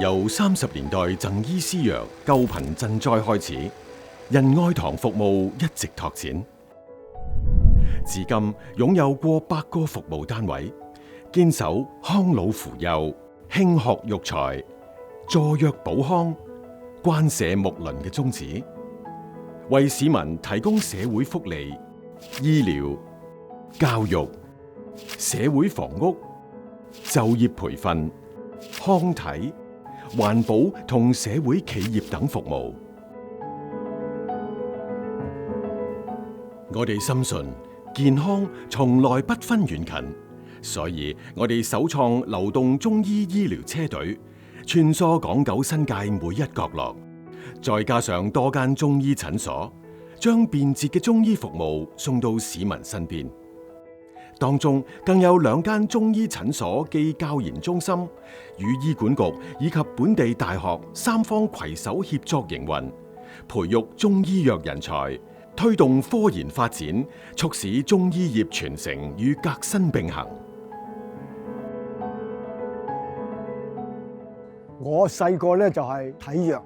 由30年代贈醫施藥救貧賑災開始，仁愛堂服務一直拓展，至今擁有過100個服務單位，堅守康老扶幼、興學育才、助弱保康、關社睦鄰嘅宗旨，為市民提供社會福利、醫療、教育、社會房屋、就業培訓、康體、環保同社會企業等服務。我哋深信健康從來不分遠近，所以我哋首創流動中醫醫療車隊，穿梭港九新界每一角落，再加上多間中醫診所，將便捷嘅中醫服務送到市民身邊。當中更有2間中醫診所暨教研中心，與醫管局以及本地大學3方攜手協作營運，培育中醫藥人才，推動科研發展，促使中醫業傳承與革新並行。我細個咧就係睇藥，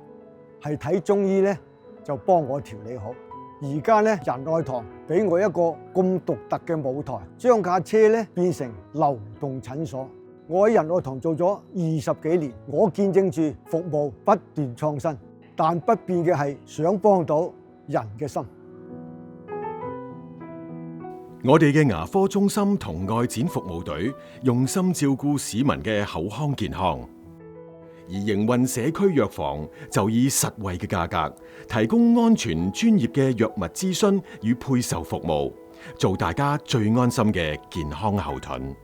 係睇中醫咧就幫我調理好。而家咧仁愛堂俾我一個咁獨特嘅舞台，將架車咧變成流動診所。我喺仁愛堂做咗20幾年，我見證住服務不斷創新，但不變嘅係想幫到人嘅心。我哋嘅牙科中心同外展服務隊用心照顧市民嘅口腔健康。而營運社區藥房就以實惠嘅價格提供安全專業嘅藥物諮詢與配售服務，做大家最安心嘅健康後盾。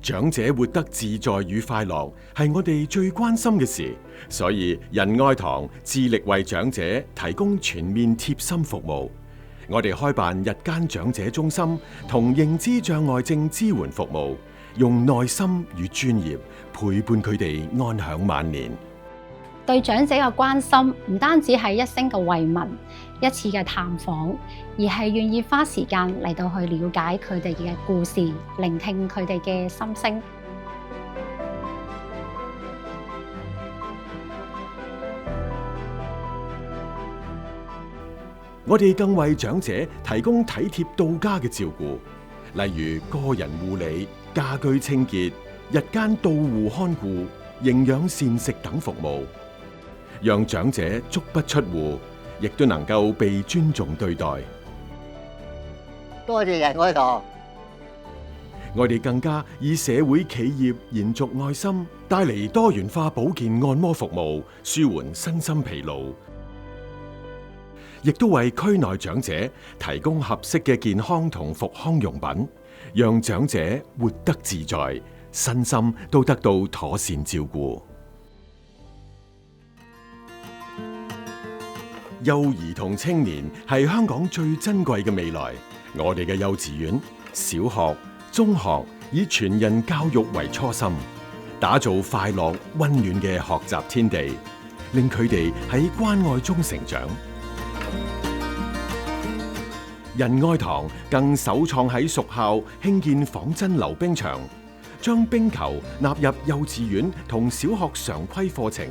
長者活得自在與快樂係我哋最關心嘅事，所以仁愛堂致力為長者提供全面貼心服務。我哋開辦日間長者中心同認知障礙症支援服務，用耐心與專業陪伴佢哋安享晚年。對長者嘅關心唔單止係一聲嘅慰問、一次嘅探訪，而係願意花時間嚟到去了解佢哋嘅故事，聆聽佢哋嘅心聲。我哋更為長者提供體貼到家嘅照顧，例如個人護理、家居清潔、日間到戶看顧、營養膳食等服務，讓長者足不出戶，亦都能夠被尊重對待。多謝仁愛堂。我哋更加以社會企業延續愛心，帶嚟多元化保健按摩服務，舒緩身心疲勞，亦都為區內長者提供合適嘅健康同復康用品，讓長者活得自在，身心都得到妥善照顧。幼兒同青年係香港最珍貴嘅未來，我哋嘅幼稚園、小學、中學以全人教育為初心，打造快樂溫暖嘅學習天地，令佢哋喺關愛中成長。仁愛堂更首創喺屬校興建仿真溜冰場，將冰球納入幼稚園同小學常規課程，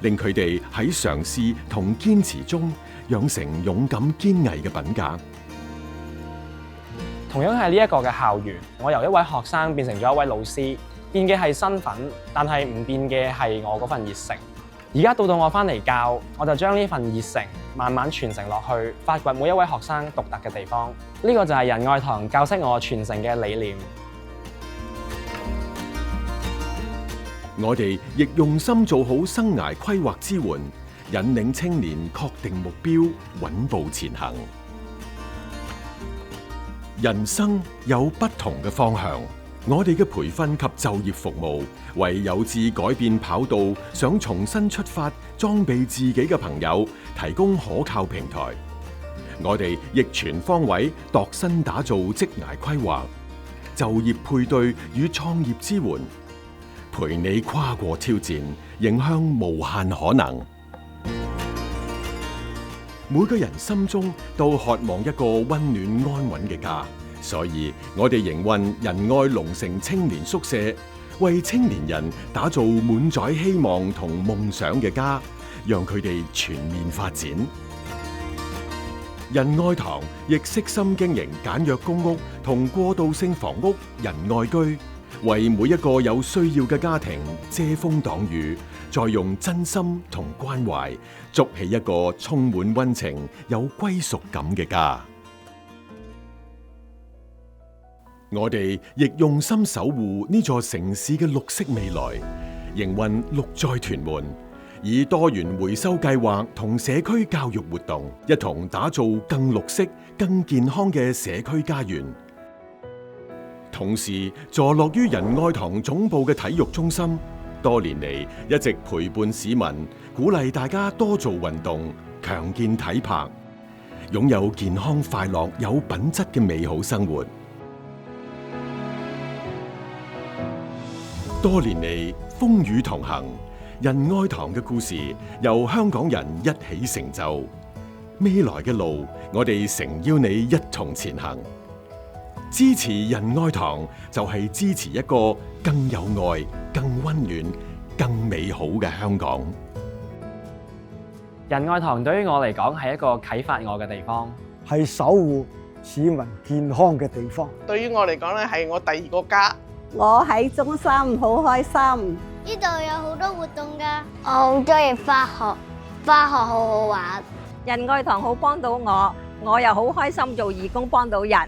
令佢哋喺嘗試同堅持中養成勇敢堅毅嘅品格。同樣係呢一個嘅校園，我由一位學生變成咗一位老師，變嘅係身份，但係唔變嘅係我嗰份熱誠。而家到我翻嚟教，我就將呢份熱誠慢慢傳承落去，發掘每一位學生獨特嘅地方。呢個就係仁愛堂教識我傳承嘅理念。我哋亦用心做好生涯規劃支援，引領青年確定目標，穩步前行。人生有不同嘅方向，我哋嘅培訓及就業服務，為有志改變跑道、想重新出發、裝備自己嘅朋友提供可靠平台。我哋亦全方位度身打造職涯規劃、就業配對與創業支援，陪你跨過挑戰，迎向無限可能。每個人心中都渴望一個溫暖安穩嘅家，所以我哋營運仁愛龍城青年宿舍，為青年人打造滿載希望同夢想嘅家，讓佢哋全面發展。仁愛堂亦悉心經營簡約公屋同過渡性房屋仁愛居，為每一個有需要嘅家庭遮風擋雨，再用真心同關懷築起一個充滿溫情、有歸屬感嘅家。我哋亦用心守護呢座城市嘅綠色未來，營運綠在屯門，以多元回收計劃同社區教育活動，一同打造更綠色、更健康嘅社區家園。同時，坐落於仁愛堂總部嘅體育中心，多年嚟一直陪伴市民，鼓勵大家多做運動，強健體魄，擁有健康快樂、有品質嘅美好生活。多年嚟風雨同行，仁愛堂嘅故事由香港人一起成就。未來嘅路，我哋誠邀你一同前行。支持仁愛堂就係支持一個更有愛、更溫暖、更美好嘅香港。仁愛堂對於我嚟講係一個啟發我嘅地方，係守護市民健康嘅地方。對於我嚟講咧，係我第二個家。我喺中心好開心，呢度有好多活動㗎，我好中意返學，返學好好玩。仁愛堂好幫到我，我又好開心做義工幫到人。